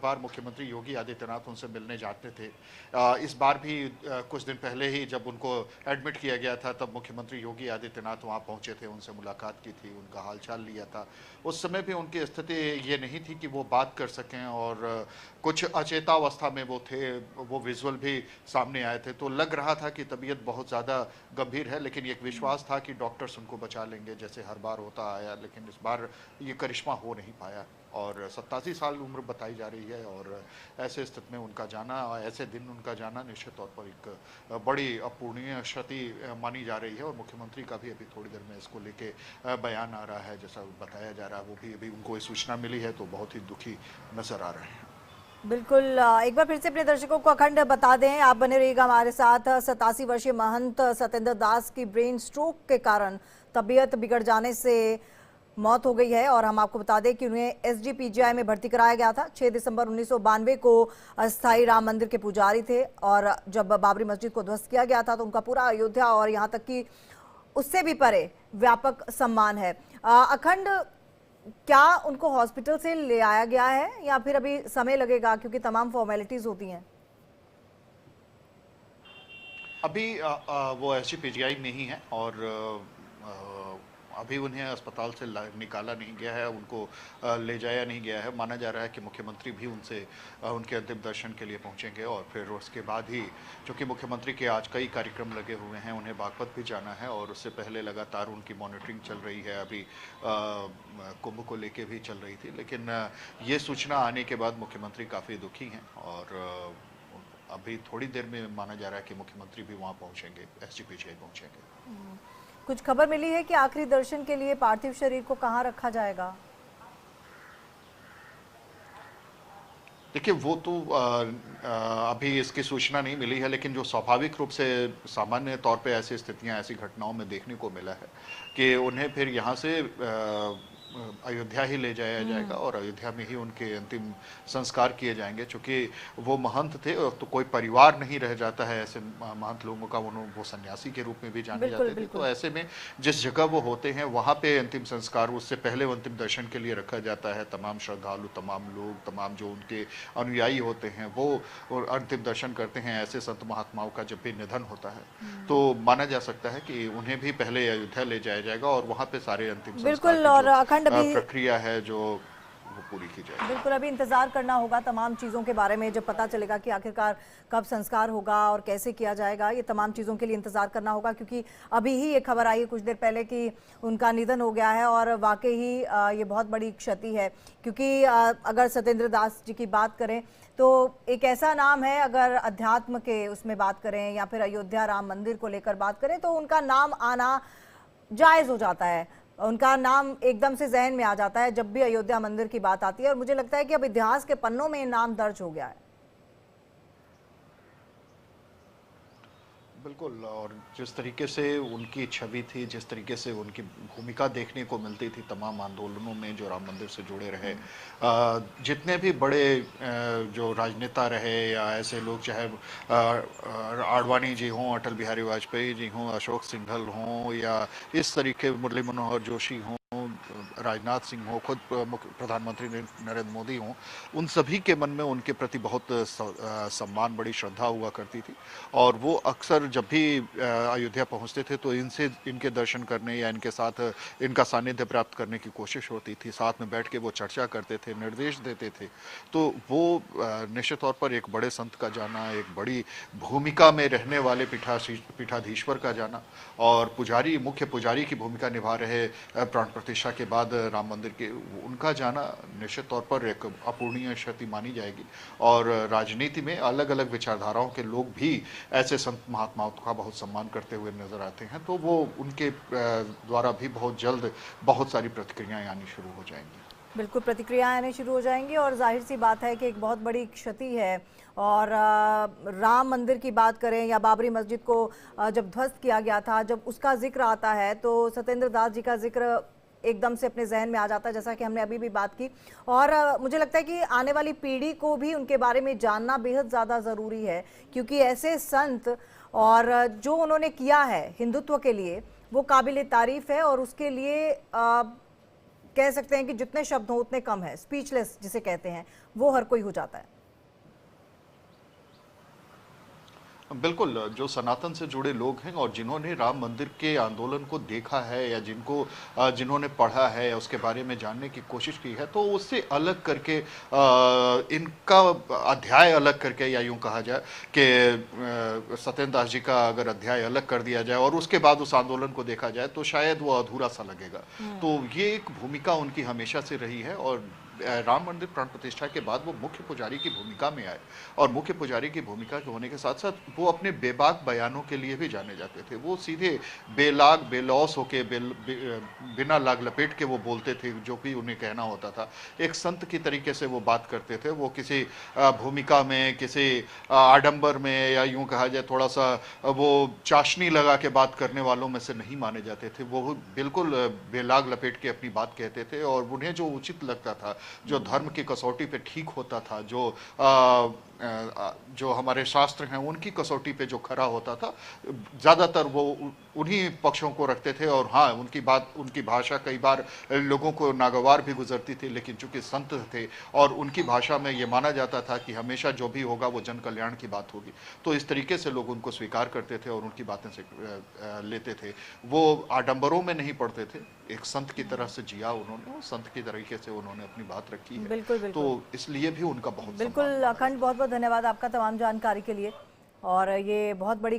बार मुख्यमंत्री योगी आदित्यनाथ उनसे मिलने जाते थे। इस बार भी कुछ दिन पहले ही जब उनको एडमिट किया गया था तब मुख्यमंत्री योगी आदित्यनाथ वहां पहुंचे थे, उनसे मुलाकात की थी, उनका हालचाल लिया था। उस समय भी उनकी स्थिति ये नहीं थी कि वो बात कर सकें और कुछ अचेतावस्था में वो थे, वो विजुअल भी सामने आए थे। तो लग रहा था कि तबीयत बहुत ज़्यादा गंभीर है, लेकिन एक विश्वास था कि डॉक्टर्स उनको बचा लेंगे जैसे हर बार होता आया। लेकिन इस बार ये करिश्मा हो नहीं पाया और 87 साल उम्र बताई जा रही है और ऐसे स्थिति में उनका जाना और ऐसे दिन उनका जाना निश्चित तौर पर एक बड़ी अपूर्णीय क्षति मानी जा रही है। और मुख्यमंत्री का भी अभी थोड़ी देर में इसको लेके बयान आ रहा है, जैसा बताया जा रहा है। वो भी अभी उनको ये सूचना मिली है तो बहुत ही दुखी नजर आ रहे हैं। बिल्कुल, एक बार फिर से अपने दर्शकों को अखंड बता दें, आप बने रहिएगा हमारे साथ। 87 वर्षीय महंत सतेंद्र दास की ब्रेन स्ट्रोक के कारण तबीयत बिगड़ जाने से मौत हो गई है और हम आपको बता दें कि उन्हें एसजीपीजीआई में भर्ती कराया गया था। 6 दिसंबर 1992 को अस्थायी राम मंदिर के पुजारी थे और जब बाबरी मस्जिद को ध्वस्त किया गया था तो उनका पूरा अयोध्या और यहाँ तक कि उससे भी परे व्यापक सम्मान है। अखंड, क्या उनको हॉस्पिटल से ले आया गया है या फिर अभी समय लगेगा क्योंकि तमाम फॉर्मेलिटीज होती हैं? अभी वो एसजीपीजीआई में ही है और अभी उन्हें अस्पताल से निकाला नहीं गया है, उनको ले जाया नहीं गया है। माना जा रहा है कि मुख्यमंत्री भी उनसे उनके अंतिम दर्शन के लिए पहुंचेंगे और फिर उसके बाद ही, क्योंकि मुख्यमंत्री के आज कई कार्यक्रम लगे हुए हैं, उन्हें बागपत भी जाना है और उससे पहले लगातार उनकी मॉनिटरिंग चल रही है। अभी कुंभ को लेके भी चल रही थी, लेकिन ये सूचना आने के बाद मुख्यमंत्री काफ़ी दुखी हैं और अभी थोड़ी देर में माना जा रहा है कि मुख्यमंत्री भी वहाँ पहुँचेंगे, एसजीपीजीआई पहुँचेंगे। कुछ खबर मिली है कि आखिरी दर्शन के लिए पार्थिव शरीर को कहाँ रखा जाएगा? देखिए, वो तो अभी इसकी सूचना नहीं मिली है, लेकिन जो स्वाभाविक रूप से सामान्य तौर पे ऐसी स्थितियां, ऐसी घटनाओं में देखने को मिला है कि उन्हें फिर यहाँ से अयोध्या ही ले जाया जाएगा और अयोध्या में ही उनके अंतिम संस्कार किए जाएंगे। चूंकि वो महंत थे तो कोई परिवार नहीं रह जाता है ऐसे महंत लोगों का, वो सन्यासी के रूप में भी जाने जाते थे। तो ऐसे में जिस जगह वो होते हैं वहाँ पे अंतिम संस्कार, उससे पहले अंतिम दर्शन के लिए रखा जाता है। तमाम श्रद्धालु, तमाम लोग, तमाम जो उनके अनुयायी होते हैं वो अंतिम दर्शन करते हैं। ऐसे संत महात्माओं का जब भी निधन होता है तो माना जा सकता है कि उन्हें भी पहले अयोध्या ले जाया जाएगा और वहाँ पे सारे अंतिम बिल्कुल, और प्रक्रिया है जो वो पूरी की जाए। बिल्कुल, अभी इंतजार करना होगा तमाम चीज़ों के बारे में। जब पता चलेगा कि आखिरकार कब संस्कार होगा और कैसे किया जाएगा, ये तमाम चीज़ों के लिए इंतजार करना होगा। क्योंकि अभी ही ये खबर आई है कुछ देर पहले कि उनका निधन हो गया है और वाकई ही ये बहुत बड़ी क्षति है। क्योंकि अगर सतेंद्र दास जी की बात करें तो एक ऐसा नाम है, अगर अध्यात्म के उसमें बात करें या फिर अयोध्या राम मंदिर को लेकर बात करें तो उनका नाम आना जायज़ हो जाता है। उनका नाम एकदम से जहन में आ जाता है जब भी अयोध्या मंदिर की बात आती है और मुझे लगता है कि अब इतिहास के पन्नों में नाम दर्ज हो गया है। बिल्कुल, और जिस तरीके से उनकी छवि थी, जिस तरीके से उनकी भूमिका देखने को मिलती थी तमाम आंदोलनों में जो राम मंदिर से जुड़े रहे, जितने भी बड़े जो राजनेता रहे या ऐसे लोग, चाहे आडवाणी जी हों, अटल बिहारी वाजपेयी जी हों, अशोक सिंघल हों या इस तरीके मुरली मनोहर जोशी हों, राजनाथ सिंह हो, खुद प्रधानमंत्री नरेंद्र मोदी हों, उन सभी के मन में उनके प्रति बहुत सम्मान, बड़ी श्रद्धा हुआ करती थी। और वो अक्सर जब भी अयोध्या पहुंचते थे तो इनके दर्शन करने या इनके साथ इनका सानिध्य प्राप्त करने की कोशिश होती थी। साथ में बैठ के वो चर्चा करते थे, निर्देश देते थे। तो वो निश्चित तौर पर एक बड़े संत का जाना, एक बड़ी भूमिका में रहने वाले पीठाधीश्वर का जाना और मुख्य पुजारी की भूमिका निभा रहे प्राण प्रतिष्ठा के बाद राम मंदिर के, उनका जाना निश्चित तौर पर एक अपूर्णीय क्षति मानी जाएगी। और राजनीति में अलग अलग विचारधाराओं के लोग भी ऐसे संत महात्माओं का बहुत सम्मान करते हुए नजर आते हैं। तो वो उनके द्वारा भी बहुत जल्द बहुत सारी प्रतिक्रियाएं आनी शुरू हो जाएंगी। बिल्कुल, प्रतिक्रियाएं आने शुरू हो जाएंगी और जाहिर सी बात है कि एक बहुत बड़ी क्षति है। और राम मंदिर की बात करें या बाबरी मस्जिद को जब ध्वस्त किया गया था, जब उसका जिक्र आता है तो सतेंद्र दास जी का जिक्र एकदम से अपने जहन में आ जाता है, जैसा कि हमने अभी भी बात की। और मुझे लगता है कि आने वाली पीढ़ी को भी उनके बारे में जानना बेहद ज़्यादा ज़रूरी है, क्योंकि ऐसे संत और जो उन्होंने किया है हिंदुत्व के लिए वो काबिल तारीफ़ है और उसके लिए कह सकते हैं कि जितने शब्द हों उतने कम है, स्पीचलेस जिसे कहते हैं, वो हर कोई हो जाता है। बिल्कुल, जो सनातन से जुड़े लोग हैं और जिन्होंने राम मंदिर के आंदोलन को देखा है या जिन्होंने पढ़ा है या उसके बारे में जानने की कोशिश की है, तो उससे अलग करके इनका अध्याय अलग करके, या यूं कहा जाए कि सत्येंद्र दास जी का अगर अध्याय अलग कर दिया जाए और उसके बाद उस आंदोलन को देखा जाए तो शायद वो अधूरा सा लगेगा। तो ये एक भूमिका उनकी हमेशा से रही है, और राम मंदिर प्राण प्रतिष्ठा के बाद वो मुख्य पुजारी की भूमिका में आए, और मुख्य पुजारी की भूमिका के होने के साथ साथ वो अपने बेबाक बयानों के लिए भी जाने जाते थे। वो सीधे बेलाग बेलौस होके बिना लाग लपेट के वो बोलते थे जो भी उन्हें कहना होता था। एक संत की तरीके से वो बात करते थे। वो किसी भूमिका में, किसी आडंबर में, या यूं कहा जाए थोड़ा सा वो चाशनी लगा के बात करने वालों में से नहीं माने जाते थे। वो बिल्कुल बेलाग लपेट के अपनी बात कहते थे, और उन्हें जो उचित लगता था, जो धर्म की कसौटी पे ठीक होता था, जो हमारे शास्त्र हैं उनकी कसौटी पे जो खरा होता था, ज़्यादातर वो उन्हीं पक्षों को रखते थे। और हाँ, उनकी भाषा कई बार लोगों को नागवार भी गुजरती थी, लेकिन चूंकि संत थे और उनकी भाषा में ये माना जाता था कि हमेशा जो भी होगा वो जन कल्याण की बात होगी, तो इस तरीके से लोग उनको स्वीकार करते थे और उनकी बातें से लेते थे। वो आडंबरों में नहीं पड़ते थे, एक संत की तरह से जिया उन्होंने, संत की तरीके से उन्होंने अपनी बात रखी है। बिल्कुल बिल्कुल, तो इसलिए भी उनका बहुत बिल्कुल सम्मान। अखंड, बहुत बहुत धन्यवाद आपका तमाम जानकारी के लिए। और ये बहुत बड़ी